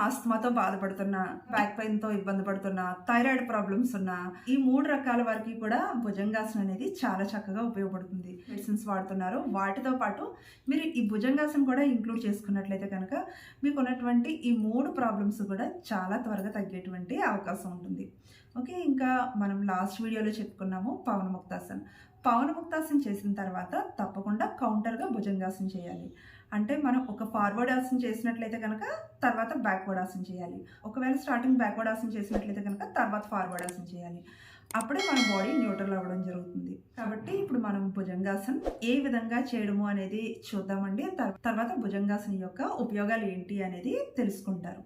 ఆస్తమాతో బాధపడుతున్నా, బ్యాక్ పెయిన్‌తో ఇబ్బంది పడుతున్నా, థైరాయిడ్ ప్రాబ్లమ్స్ ఉన్నా, ఈ 3 రకాల వారికి కూడా భుజంగాసనం అనేది చాలా చక్కగా ఉపయోగపడుతుంది. మెడిసిన్స్ వాడుతున్నారు. వాటితో పాటు మీరు ఈ భుజంగాసనం కూడా ఇంక్లూడ్ చేసుకున్నట్లయితే కనుక మీకున్నటువంటి ఈ 3 ప్రాబ్లమ్స్ కూడా చాలా త్వరగా తగ్గేటువంటి అవకాశం ఉంటుంది. ఓకే. ఇంకా మనం లాస్ట్ వీడియోలో చెప్పుకున్నాము పవనముక్తాసన్. పవనముక్తాసన్ చేసిన తర్వాత తప్పకుండా కౌంటర్‌గా భుజంగాసనం చేయాలి. అంటే మనం ఒక ఫార్వర్డ్ ఆసనం చేసినట్లయితే కనుక తర్వాత బ్యాక్వర్డ్ ఆసనం చేయాలి. ఒకవేళ స్టార్టింగ్ బ్యాక్వర్డ్ ఆసనం చేసినట్లయితే కనుక తర్వాత ఫార్వర్డ్ ఆసనం చేయాలి. అప్పుడే మన బాడీ న్యూట్రల్ అవ్వడం జరుగుతుంది. కాబట్టి ఇప్పుడు మనం భుజంగాసనం ఏ విధంగా చేయడము అనేది చూద్దామండి. తర్వాత భుజంగాసనం యొక్క ఉపయోగాలు ఏంటి అనేది తెలుసుకుంటారు.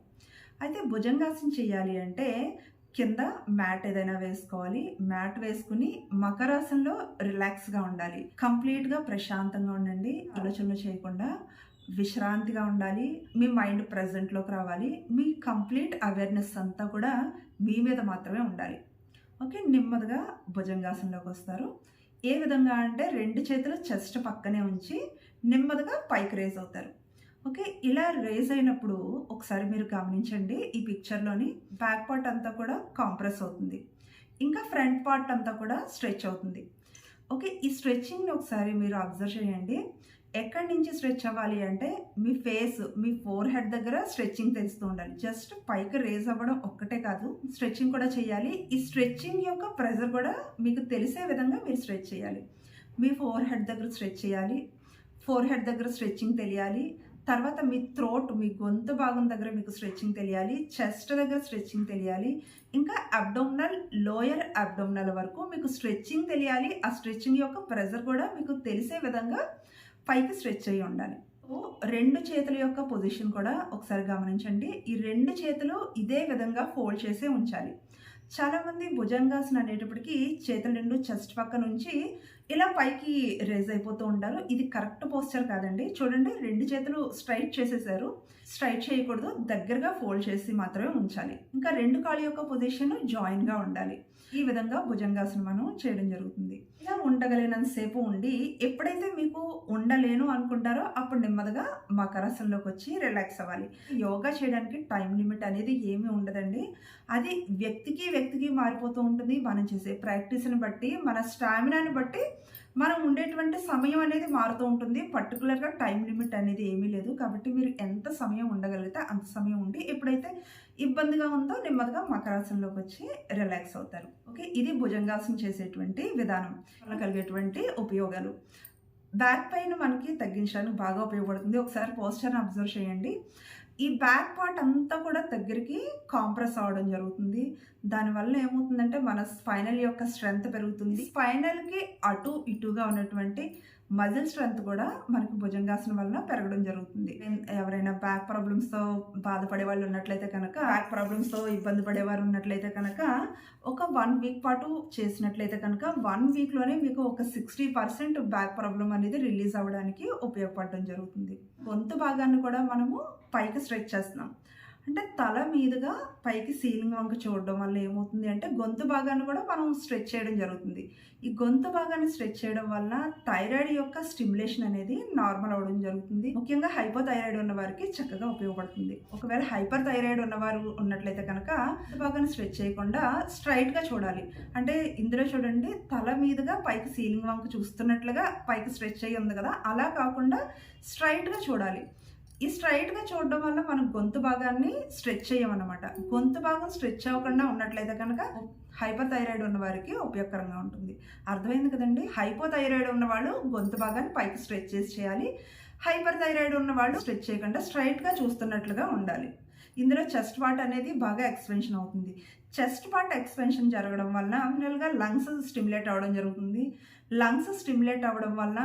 అయితే భుజంగాసనం చేయాలి అంటే కింద మ్యాట్ ఏదైనా వేసుకోవాలి. మ్యాట్ వేసుకుని మకరాసనంలో రిలాక్స్గా ఉండాలి. కంప్లీట్గా ప్రశాంతంగా ఉండండి. ఆలోచనలు చేయకుండా విశ్రాంతిగా ఉండాలి. మీ మైండ్ ప్రెజెంట్లోకి రావాలి. మీ కంప్లీట్ అవేర్నెస్ అంతా కూడా మీ మీద మాత్రమే ఉండాలి. ఓకే. నెమ్మదిగా భుజంగాసనంలోకి వస్తారు. ఏ విధంగా అంటే 2 చేతులు చెస్ట్ పక్కనే ఉంచి నెమ్మదిగా పైకి రేజ్ అవుతారు. ఓకే. ఇలా రేజ్ అయినప్పుడు ఒకసారి మీరు గమనించండి. ఈ పిక్చర్లోని బ్యాక్ పార్ట్ అంతా కూడా కాంప్రెస్ అవుతుంది. ఇంకా ఫ్రంట్ పార్ట్ అంతా కూడా స్ట్రెచ్ అవుతుంది. ఓకే. ఈ స్ట్రెచ్చింగ్ని ఒకసారి మీరు అబ్జర్వ్ చేయండి. ఎక్కడి నుంచి స్ట్రెచ్ అవ్వాలి అంటే మీ ఫేస్, మీ ఫోర్ హెడ్ దగ్గర స్ట్రెచ్చింగ్ తెలుస్తూ ఉండాలి. జస్ట్ పైకి రేజ్ అవ్వడం ఒక్కటే కాదు, స్ట్రెచ్చింగ్ కూడా చేయాలి. ఈ స్ట్రెచ్చింగ్ యొక్క ప్రెజర్ కూడా మీకు తెలిసే విధంగా మీరు స్ట్రెచ్ చేయాలి. మీ ఫోర్ హెడ్ దగ్గర స్ట్రెచ్ చేయాలి. ఫోర్ హెడ్ దగ్గర స్ట్రెచ్చింగ్ తెలియాలి. తర్వాత మీ థ్రోట్, మీ గొంతు భాగం దగ్గర మీకు స్ట్రెచ్చింగ్ తెలియాలి. చెస్ట్ దగ్గర స్ట్రెచ్చింగ్ తెలియాలి. ఇంకా అబ్డోమినల్, లోయర్ అబ్డోమినల్ వరకు మీకు స్ట్రెచ్చింగ్ తెలియాలి. ఆ స్ట్రెచ్చింగ్ యొక్క ప్రెజర్ కూడా మీకు తెలిసే విధంగా పైకి స్ట్రెచ్ అయ్యి ఉండాలి. 2 చేతుల యొక్క పొజిషన్ కూడా ఒకసారి గమనించండి. ఈ 2 చేతులు ఇదే విధంగా ఫోల్డ్ చేసే ఉంచాలి. చాలామంది భుజంగాసనం అనేటప్పటికీ చేతులు 2 చెస్ట్ పక్క నుంచి ఇలా పైకి రేజ్ అయిపోతూ ఉంటారు. ఇది కరెక్ట్ పోస్చర్ కాదండి. చూడండి, 2 చేతులు స్ట్రైట్ చేసేసారు. స్ట్రైట్ చేయకూడదు, దగ్గరగా ఫోల్డ్ చేసి మాత్రమే ఉంచాలి. ఇంకా 2 కాళ్ళ యొక్క పొజిషన్ జాయిన్గా ఉండాలి. ఈ విధంగా భుజంగాసనం మనం చేయడం జరుగుతుంది. ఇలా ఉండగలిగినంతసేపు ఉండి ఎప్పుడైతే మీకు ఉండలేను అనుకుంటారో అప్పుడు నెమ్మదిగా మకరాసనంలోకి వచ్చి రిలాక్స్ అవ్వాలి. యోగా చేయడానికి టైం లిమిట్ అనేది ఏమీ ఉండదండి. అది వ్యక్తికి మారిపోతూ ఉంటుంది. మనం చేసే ప్రాక్టీస్ని బట్టి, మన స్టామినాని బట్టి మనం ఉండేటువంటి సమయం అనేది మారుతూ ఉంటుంది. పర్టికులర్గా టైం లిమిట్ అనేది ఏమీ లేదు. కాబట్టి మీరు ఎంత సమయం ఉండగలిగితే అంత సమయం ఉండి ఎప్పుడైతే ఇబ్బందిగా ఉందో నెమ్మదిగా మకరాసనంలోకి వచ్చి రిలాక్స్ అవుతారు. ఓకే. ఇది భుజంగాసనం చేసేటువంటి విధానం వల్ల కలిగేటువంటి ఉపయోగాలు. బ్యాక్ పెయిన్ మనకి తగ్గించడానికి బాగా ఉపయోగపడుతుంది. ఒకసారి పోస్చర్ని అబ్జర్వ్ చేయండి. ఈ బ్యాక్ పార్ట్ అంతా కూడా దగ్గరికి కాంప్రెస్ అవ్వడం జరుగుతుంది. దానివల్ల ఏమవుతుందంటే మన స్పైనల్ యొక్క స్ట్రెంగ్త్ పెరుగుతుంది. స్పైనల్కి అటు ఇటుగా ఉన్నటువంటి మజిల్ స్ట్రెంగ్త్ కూడా మనకు భుజంగాసనం వల్ల పెరగడం జరుగుతుంది. ఎవరైనా బ్యాక్ ప్రాబ్లమ్స్తో బాధపడే వాళ్ళు ఉన్నట్లయితే కనుక, బ్యాక్ ప్రాబ్లమ్స్తో ఇబ్బంది పడేవారు ఉన్నట్లయితే కనుక ఒక 1 వీక్ పాటు చేసినట్లయితే కనుక 1 వీక్లోనే మీకు ఒక 60% బ్యాక్ ప్రాబ్లం అనేది రిలీజ్ అవ్వడానికి ఉపయోగపడడం జరుగుతుంది. గొంతు భాగాన్ని కూడా మనము పైకి స్ట్రెచ్ చేస్తున్నాం. అంటే తల మీదుగా పైకి సీలింగ్ వంక చూడడం వల్ల ఏమవుతుంది అంటే గొంతు భాగాన్ని కూడా మనం స్ట్రెచ్ చేయడం జరుగుతుంది. ఈ గొంతు భాగాన్ని స్ట్రెచ్ చేయడం వల్ల థైరాయిడ్ యొక్క స్టిమ్యులేషన్ అనేది నార్మల్ అవ్వడం జరుగుతుంది. ముఖ్యంగా హైపోథైరాయిడ్ ఉన్న వారికి చక్కగా ఉపయోగపడుతుంది. ఒకవేళ హైపర్ థైరాయిడ్ ఉన్నవారు ఉన్నట్లయితే కనుక గొంతు భాగాన్ని స్ట్రెచ్ చేయకుండా స్ట్రైట్గా చూడాలి. అంటే ఇందులో చూడండి, తల మీదుగా పైకి సీలింగ్ వంక చూస్తున్నట్లుగా పైకి స్ట్రెచ్ అయ్యి ఉంది కదా, అలా కాకుండా స్ట్రైట్గా చూడాలి. ఈ స్ట్రైట్గా చూడడం వల్ల మనం గొంతు భాగాన్ని స్ట్రెచ్ చేయమన్నమాట. గొంతు భాగం స్ట్రెచ్ అవ్వకుండా ఉన్నట్లయితే కనుక హైపర్ థైరాయిడ్ ఉన్న వారికి ఉపయోగకరంగా ఉంటుంది. అర్థమైంది కదండి. హైపోథైరాయిడ్ ఉన్న వాళ్ళు గొంతు భాగాన్ని పైకి స్ట్రెచ్ చేసి చేయాలి. హైపర్ థైరాయిడ్ ఉన్న వాళ్ళు స్ట్రెచ్ చేయకుండా స్ట్రైట్గా చూస్తున్నట్లుగా ఉండాలి. ఇందులో చెస్ట్ పార్ట్ అనేది బాగా ఎక్స్పెన్షన్ అవుతుంది. చెస్ట్ పార్ట్ ఎక్స్పెన్షన్ జరగడం వల్ల ఫైనల్గా లంగ్స్ స్టిమ్యులేట్ అవ్వడం జరుగుతుంది. లంగ్స్ స్టిమ్యులేట్ అవ్వడం వల్ల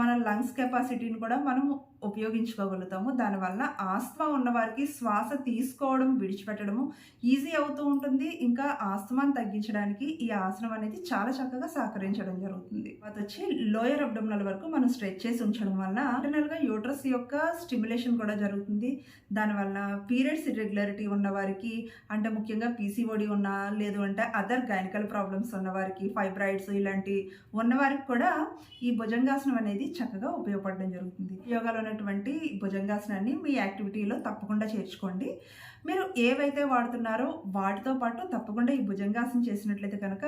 మన లంగ్స్ కెపాసిటీని కూడా మనం ఉపయోగించుకోగలుగుతాము. దానివల్ల ఆస్తమా ఉన్న వారికి శ్వాస తీసుకోవడం, విడిచిపెట్టడము ఈజీ అవుతూ ఉంటుంది. ఇంకా ఆస్తమాను తగ్గించడానికి ఈ ఆసనం అనేది చాలా చక్కగా సహకరించడం జరుగుతుంది. అది వచ్చి లోయర్ అబ్డోమినల్ వరకు మనం స్ట్రెచ్ చేసి ఉంచడం వల్ల ఇంటర్నల్గా యూట్రస్ యొక్క స్టిమ్యులేషన్ కూడా జరుగుతుంది. దానివల్ల పీరియడ్స్ ఇర్రెగ్యులారిటీ ఉన్న వారికి, అంటే ముఖ్యంగా పీసీఓడి ఉన్నా, లేదు అంటే అదర్ గైనకల్ ప్రాబ్లమ్స్ ఉన్నవారికి, ఫైబ్రాయిడ్స్ ఇలాంటి ఉన్నవారికి కూడా ఈ భుజంగాసనం అనేది చక్కగా ఉపయోగపడడం జరుగుతుంది. యోగాలో ఉన్నటువంటి భుజంగాసనాన్ని మీ యాక్టివిటీలో తప్పకుండా చేర్చుకోండి. మీరు ఏవైతే వాడుతున్నారో వాటితో పాటు తప్పకుండా ఈ భుజంగాసనం చేసినట్లయితే కనుక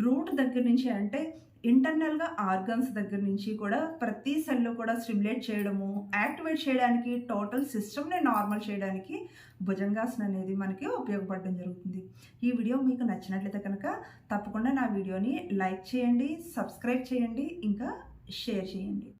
రూట్ దగ్గర నుంచి, అంటే ఇంటర్నల్గా ఆర్గన్స్ దగ్గర నుంచి కూడా ప్రతి సెల్లో కూడా స్టిమ్యులేట్ చేయడము, యాక్టివేట్ చేయడానికి, టోటల్ సిస్టమ్ని నార్మల్ చేయడానికి భుజంగాసనం అనేది మనకి ఉపయోగపడడం జరుగుతుంది. ఈ వీడియో మీకు నచ్చినట్లయితే కనుక తప్పకుండా నా వీడియోని లైక్ చేయండి, సబ్స్క్రైబ్ చేయండి, ఇంకా షేర్ చేయండి.